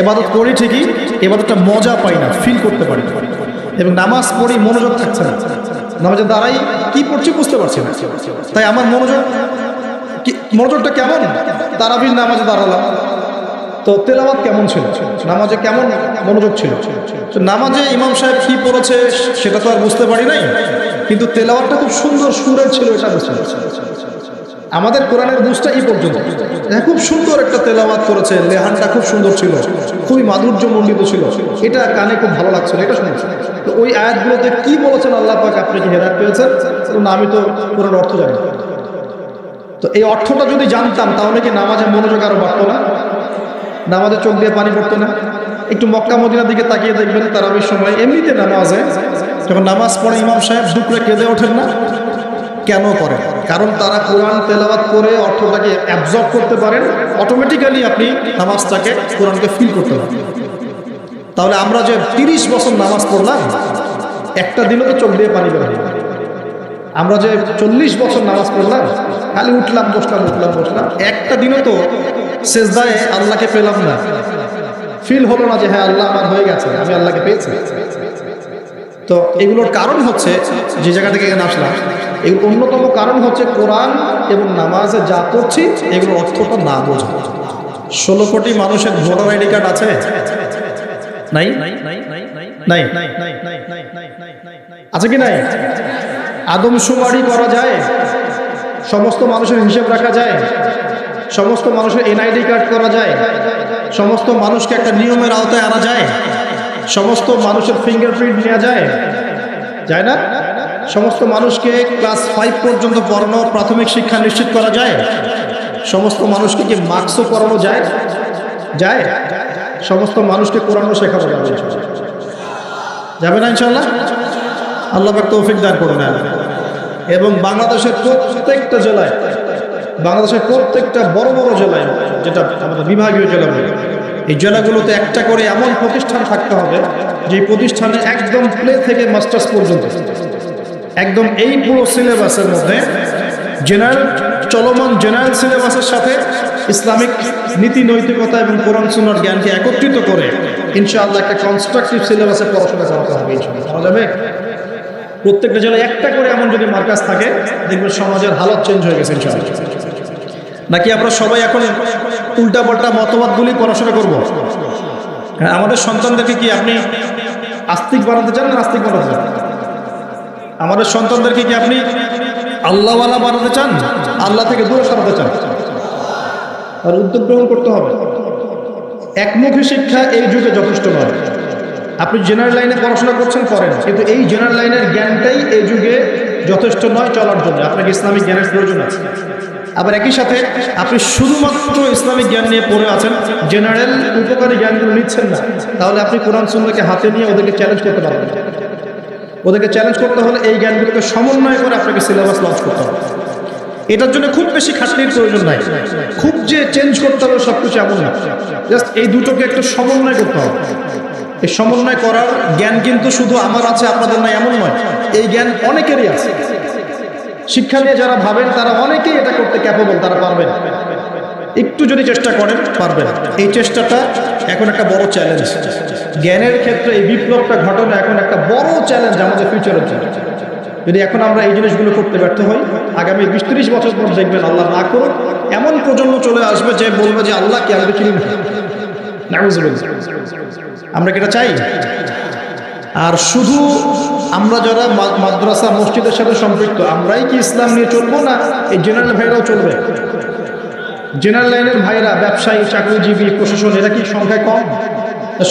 ইবাদত করি ঠিকই, ইবাদতটা মজা পাই না, ফিল করতে পারি না। এবং নামাজ পড়ি মনোযোগ থাকছে না, নামাজে দাঁড়াই কি পড়ছি বুঝতে পারছি না। তাই আমার মনোযোগটা কেমন, তারাবির নামাজে দাঁড়ালাম তো তেলাওয়াত কেমন ছিল, নামাজে কেমন মনোযোগ ছিল। তো নামাজে ইমাম সাহেব কি পড়েছে সেটা তো আর বুঝতে পারি নাই, কিন্তু তেলাওয়াতটা খুব সুন্দর সুরের ছিল এটা বুঝতে পারছি। আমাদের কোরআনের বুঝটা এই পর্যন্ত, খুব সুন্দর একটা তেলাওয়াত করেছে, লেহানটা খুব সুন্দর ছিল, খুবই মাধুর্যমণ্ডিত ছিল, এটা কানে খুব ভালো লাগছিল, এটা শুনেছি। তো ওই আয়াতগুলোতে কি বলেছেন আল্লাহ পাক, আপনি কি হেদায়েত পেয়েছেন? না, আমি তো কোরআন অর্থ জানি না। তো এই অর্থটা যদি জানতাম তাহলে কি নামাজে মনোযোগ আরো বাড়তো না, নামাজে চোখ দিয়ে পানি পড়তো না? একটু মক্কা মদিনার দিকে তাকিয়ে দেখবেন তারাবির সময় এমনিতে নামাজে যখন নামাজ পড়ে ইমাম সাহেব দুপুরে কেঁদে ওঠেন না, কেন করেন? কারণ তারা কোরআন তেলাওয়াত করে অর্থটাকে অ্যাবজর্ব করতে পারেন, অটোমেটিক্যালি আপনি নামাজটাকে কোরআনকে ফিল করতে পারেন। তাহলে আমরা যে 30 বছর নামাজ পড়লাম, একটা দিনও তো চোখ দিয়ে পানি বের হয় না। আমরা যে 40 বছর নামাজ পড়লাম, খালি উঠলাম বসলাম উঠলাম বসলাম, একটা দিনও তো সেজদায় আল্লাহকে পেলাম না, ফিল হলো না যে হ্যাঁ আল্লাহ আমার হয়ে গেছে, আমি আল্লাহকে পেয়েছি। তো এগুলোর কারণ হচ্ছে, যে জায়গা থেকে এখানে আসলাম, এগুলো অন্যতম কারণ হচ্ছে কোরআন এবং নামাজে যা পড়ছি এগুলোর অর্থটা না বোঝা। 16 কোটি মানুষের ভোটার আইডি কার্ড আছে? নাই? আছে কি নাই? আদমশুমারি করা যায়, সমস্ত মানুষের হিসেব রাখা যায়, সমস্ত মানুষের এনআইডি কার্ড করা যায়, সমস্ত মানুষকে একটা নিয়মের আওতায় আনা যায়, সমস্ত মানুষের ফিঙ্গারপ্রিন্ট নেওয়া যায়, যায় না? সমস্ত মানুষকে ক্লাস 5 পর্যন্ত পড়ানো প্রাথমিক শিক্ষা নিশ্চিত করা যায়, সমস্ত মানুষকে কি মার্কসও পড়ানো যায়? যায়? সমস্ত মানুষকে কোরআনও শেখানো যাবে, যাবে না ইনশাআল্লাহ? আল্লাহ পাক তৌফিক দান করুন। এবং বাংলাদেশের প্রত্যেকটা জেলায়, বাংলাদেশের প্রত্যেকটা বড় বড় জেলায়, যেটা আমাদের বিভাগীয় জেলা বলে, এই জেলাগুলোতে একটা করে এমন প্রতিষ্ঠান থাকতে হবে যে প্রতিষ্ঠানে একদম প্লে থেকে মাস্টার্স পর্যন্ত একদম এই পুরো সিলেবাসের মধ্যে চলমান জেনারেল সিলেবাসের সাথে ইসলামিক নীতি নৈতিকতা এবং কোরআন সুন্নাহর জ্ঞানকে একত্রিত করে ইনশাআল্লাহ একটা কনস্ট্রাকটিভ সিলেবাসে পড়াশোনা করাতে হবে। ইনশাআল্লাহ যাবে। প্রত্যেকটা জেলায় একটা করে এমন যদি মার্কাজ থাকে, দেখবেন সমাজের হালত চেঞ্জ হয়ে গেছে ইনশাআল্লাহ। নাকি আমরা সবাই এখন উল্টাপাল্টা মতবাদগুলি পড়াশোনা করব? হ্যাঁ, আমাদের সন্তানদেরকে কি আপনি আস্তিক বানাতে চান না নাস্তিক বানাতে চান? আমাদের সন্তানদেরকে কি আপনি আল্লাহওয়ালা বানাতে চান, আল্লাহ থেকে দূরে সরাতে চান? আর উদ্যোগ গ্রহণ করতে হবে। একমুখী শিক্ষা এই যুগে যথেষ্ট নয়। আপনি জেনারেল লাইনে পড়াশোনা করছেন করেন, কিন্তু এই জেনারেল লাইনের জ্ঞানটাই এই যুগে যথেষ্ট নয় চলার জন্য। আপনাকে ইসলামিক জ্ঞানের প্রয়োজন আছে। আবার একই সাথে আপনি শুধুমাত্র ইসলামিক জ্ঞান নিয়ে পড়ে আছেন, জেনারেল উপকারী জ্ঞানগুলো নিচ্ছেন না, তাহলে আপনি কোরআন সুন্নাহকে হাতে নিয়ে ওদেরকে চ্যালেঞ্জ করতে পারবেন। ওদেরকে চ্যালেঞ্জ করতে হলে এই জ্ঞানগুলোকে সমন্বয় করে আপনাকে সিলেবাস লঞ্চ করতে হবে। এটার জন্য খুব বেশি খাটনির প্রয়োজন নাই, খুব যে চেঞ্জ করতে হবে সবকিছু এমন না, জাস্ট এই দুটোকে একটু সমন্বয় করতে হবে। এই সমন্বয় করার জ্ঞান কিন্তু শুধু আমার আছে আপনাদের নাই এমন নয়, এই জ্ঞান অনেকেরই আছে। শিক্ষা নিয়ে যারা ভাবেন তারা অনেকেই এটা করতে ক্যাপেবল, তারা পারবেন, একটু যদি চেষ্টা করেন পারবেন। এই চেষ্টাটা এখন একটা বড় চ্যালেঞ্জ জ্ঞানের ক্ষেত্রে। এই বিপ্লবটা ঘটনা এখন একটা বড় চ্যালেঞ্জ আমাদের ফিউচারের জন্য। যদি এখন আমরা এই জিনিসগুলো করতে ব্যর্থ হই, আগামী 20-30 বছর পর দেখবেন আল্লাহ না করুক এমন প্রজন্ম চলে আসবে যে বলবে যে আল্লাহ কি আমাদের চিনি না। আমরা কি এটা চাই? আর শুধু আমরা যারা মাদ্রাসা মসজিদের সাথে সম্পৃক্ত আমরাই কি ইসলাম নিয়ে চলবো, না এই জেনারেল ভাইরাও চলবে? জেনারেল লাইনের ভাইরা, ব্যবসায়ী, চাকরিজীবী, প্রশাসন, এরা কি সংখ্যায় কম,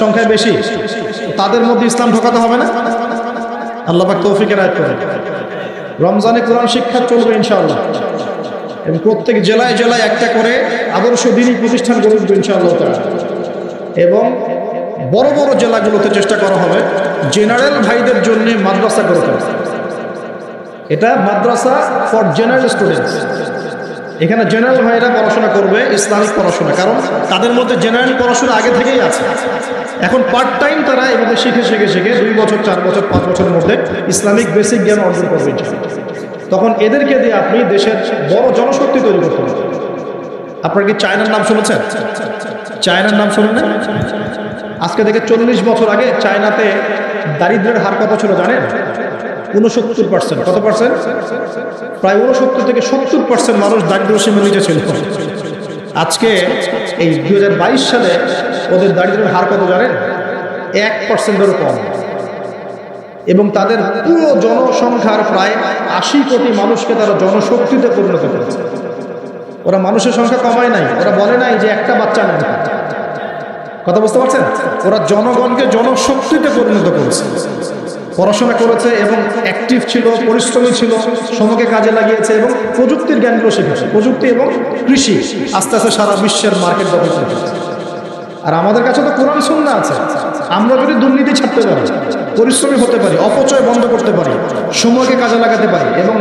সংখ্যায় বেশি? তাদের মধ্যে ইসলাম ঢোকাতে হবে না? আল্লাহ পাক তৌফিকের আয়াত করেন। রমজানে কোরআন শিক্ষা চলবে ইনশাআল্লাহ, এবং প্রত্যেক জেলায় জেলায় একটা করে আদর্শ দ্বীনি প্রতিষ্ঠান গড়ে উঠবে ইনশাআল্লাহ। এবং বড় বড় জেলাগুলোতে চেষ্টা করা হবে জেনারেল ভাইদের জন্য মাদ্রাসা করে তোলা। এটা মাদ্রাসা ফর জেনারেল স্টুডেন্টস। এখানে জেনারেল ভাইরা পড়াশোনা করবে ইসলামিক পড়াশোনা, কারণ তাদের মধ্যে জেনারেল পড়াশোনা আগে থেকেই আছে। এখন পার্ট টাইম তারা এভাবে শিখে 2 বছর 4 বছর 5 বছরের মধ্যে ইসলামিক বেসিক জ্ঞান অর্জন করবে। তখন এদেরকে দিয়ে আপনি দেশের বড় জনশক্তি তৈরি করতে পারবেন। আপনারা কি চায়নার নাম শুনেছেন? চায়নার নাম শোনেন না? আজকে থেকে 40 বছর আগে চায়নাতে দারিদ্র্যের হার কত ছিল জানেন? 69%। কত পার্সেন্ট? প্রায় 69 থেকে 70% মানুষ দারিদ্র্য সীমার নিচে ছিল। আজকে এই 2022 সালে ওদের দারিদ্র্যের হার কত জানেন? 1%-এরও কম। এবং তাদের পুরো জনসংখ্যার প্রায় 80 কোটি মানুষকে তারা জনশক্তিতে পরিণত করেছে। ওরা মানুষের সংখ্যা কমায় নাই, ওরা বলে নাই যে একটা বাচ্চা নেই। কথা বুঝতে পারছেন? ওরা জনগণকে জনশক্তিতে পরিণত করেছে। পড়াশোনা করেছে এবং অ্যাক্টিভ ছিল, পরিশ্রমী ছিল, সময়কে কাজে লাগিয়েছে এবং প্রযুক্তির জ্ঞানগুলো শিখেছে। প্রযুক্তি এবং কৃষি আস্তে আস্তে সারা বিশ্বের মার্কেট দখল করেছে। আর আমাদের কাছে তো কোরআন সুন্নাহ আছে। আমরা যদি দুর্নীতি ছাড়তে পারি, পরিশ্রমী হতে পারি, অপচয় বন্ধ করতে পারি, সময়কে কাজে লাগাতে পারি এবং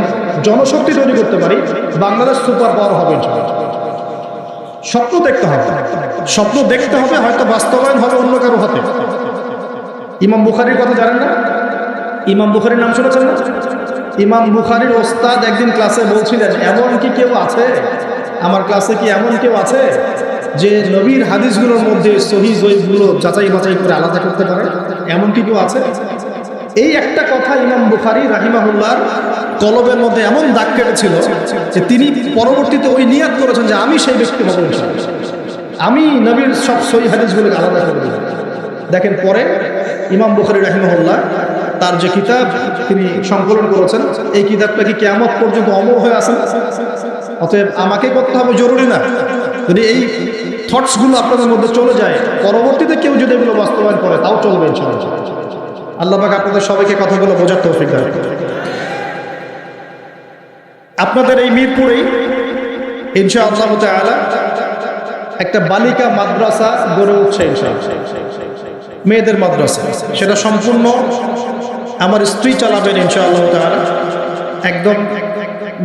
জনশক্তি তৈরি করতে পারি, বাংলাদেশ সুপার পাওয়ার হবে। স্বপ্ন দেখতে হবে, স্বপ্ন দেখতে হবে, হয়তো বাস্তবায়ন হবে অন্য কারো হাতে। ইমাম বুখারীর কথা জানেন না? ইমাম বুখারীর নাম শুনেছেন না? ইমাম বুখারীর ওস্তাদ একদিন ক্লাসে বলছিলেন, এমন কি কেউ আছে আমার ক্লাসে, কি এমন কেউ আছে যে নবীর হাদিসগুলোর মধ্যে সহিহ জয়ীফগুলো যাচাই বাছাই করে আলাদা করতে পারে? এমন কি কেউ আছে? এই একটা কথা ইমাম বুখারী রাহিমাহুল্লাহর কলবের মধ্যে এমন দাগ কেটেছিল যে তিনি পরবর্তীতে ওই নিয়াত করেছেন যে আমি সেই ব্যক্তি হব, আমি নবীর সব সহিহ হাদিসগুলোকে আলাদা করে দেব। দেখেন পরে ইমাম বুখারী রাহিমাহুল্লাহ তার যে কিতাব তিনি সংকলন করেছেন, এই কিতাবটা কি কিয়ামত পর্যন্ত অমর হয়ে আছে। অতএব আমাকে করতে হবে জরুরি না। যদি এই থটসগুলো আপনাদের মধ্যে চলে যায়, পরবর্তীতে কেউ যদি এগুলো বাস্তবায়ন করে তাও চলবে ইনশাআল্লাহ। আল্লাহ পাক আপনাদের সবাইকে কথাগুলো বোঝার তৌফিক দান করুন। আপনাদের এই মিরপুরেই ইনশাআল্লাহ তাআলা একটা বালিকা মাদ্রাসা গড়ে উঠছে ইনশাআল্লাহ, মেয়েদের মাদ্রাসা। সেটা সম্পূর্ণ আমার স্ত্রী চালাবেন ইনশাআল্লাহ তাআলা, একদম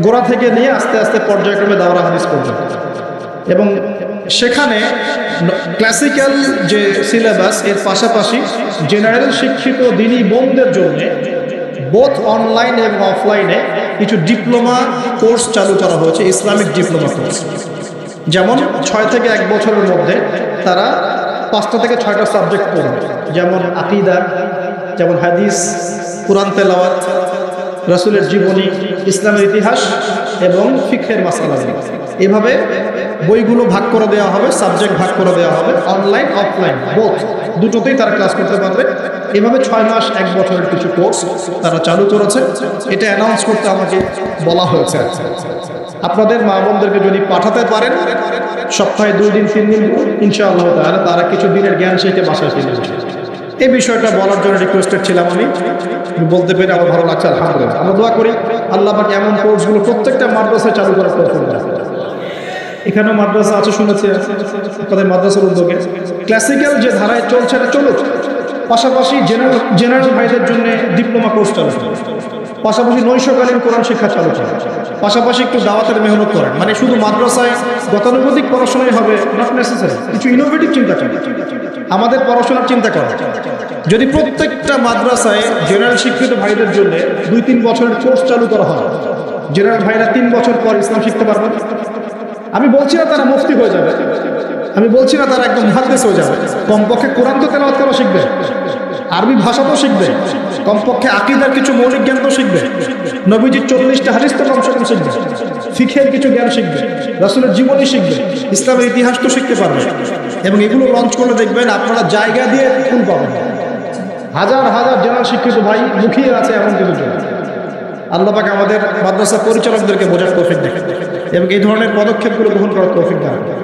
গোড়া থেকে নিয়ে আস্তে আস্তে পর্যায়ক্রমে দাওরা হাদিস পর্যন্ত। এবং সেখানে ক্লাসিক্যাল যে সিলেবাস এর পাশাপাশি জেনারেল শিক্ষিত দিনী বোনদের জন্য বোথ অনলাইন এবং অফলাইনে কিছু ডিপ্লোমা কোর্স চালু করা হয়েছে, ইসলামিক ডিপ্লোমা কোর্স। যেমন 6 থেকে 1 বছরের মধ্যে তারা 5টা থেকে 6টা সাবজেক্ট পড়বে, যেমন আকীদা, যেমন হাদিস, কুরআন তেলাওয়াত, রাসূলের জীবনী, ইসলামের ইতিহাস এবং ফিকহের মাসালা। এভাবে বইগুলো ভাগ করে দেওয়া হবে, সাবজেক্ট ভাগ করে দেওয়া হবে, অনলাইন অফলাইন বোথ দুটোতেই তারা ক্লাস করতে পারবে। এভাবে 6 মাস 1 বছরের কিছু কোর্স তারা চালু করেছে। এটা অ্যানাউন্স করতে আমাকে বলা হয়েছে। আপনাদের মা বোনদেরকে যদি পাঠাতে পারেন সপ্তাহে 2 দিন 3 দিন ইনশাআল্লাহ তাআলা তারা কিছু দিনের জ্ঞান শিখে বাসায় ফিরে যাবে। এই বিষয়টা বলার জন্য রিকোয়েস্টেড ছিলাম আমি, বলতে পেরে আমার ভালো লাগছে আলহামদুলিল্লাহ। আমরা দোয়া করি আল্লাহ পাক এমন কোর্সগুলো প্রত্যেকটা মাদ্রাসায় চালু করার তৌফিক দান করুন। এখানেও মাদ্রাসা আছে শুনেছি, তাদের মাদ্রাসার উদ্যোগে ক্লাসিক্যাল যে ধারায় চলছে এটা চলুক, পাশাপাশি জেনারেল ভাইদের জন্য ডিপ্লোমা কোর্স চালু করেন, পাশাপাশি নৈশকালীন কোরআন শিক্ষা চালু করেন, পাশাপাশি একটু দাওয়াতের মেহনত করেন। মানে শুধু মাদ্রাসায় গতানুগতিক পড়াশোনাই হবে নট নেসেসারি, কিছু ইনোভেটিভ চিন্তা করেন, আমাদের পড়াশোনার চিন্তা করেন। যদি প্রত্যেকটা মাদ্রাসায় জেনারেল শিক্ষিত ভাইদের জন্য 2-3 বছরের কোর্স চালু করা হয়, জেনারেল ভাইরা 3 বছর পর ইসলাম শিখতে পারবেন। আমি বলছি না তারা মুফতি হয়ে যাবে, আমি বলছি না তারা একদম মুহাদ্দিস হয়ে যাবে, কমপক্ষে কোরআন তো তেলাওয়াত করা শিখবে, আরবি ভাষা তো শিখবে, কমপক্ষে আকীদার কিছু মৌলিক জ্ঞান তো শিখবে, নবীজির 40টা হাদিস তো কমসে কম শিখবে, ফিকহের কিছু জ্ঞান শিখবে, রাসূলের জীবনী শিখবে, ইসলামের ইতিহাস তো শিখতে পারবে। এবং এগুলো লঞ্চ করলে দেখবেন আপনারা জায়গা দিয়ে ফুল পাবেন। হাজার হাজার জেনারেল শিক্ষিত ভাই মুখিয়ে আছে এমন কিছু জন্য। আল্লাহ পাক আমাদের মাদ্রাসা পরিচালকদেরকে বোঝার তৌফিক দেন এবং এই ধরনের পদক্ষেপগুলো গ্রহণ করার তৌফিক দান করেন।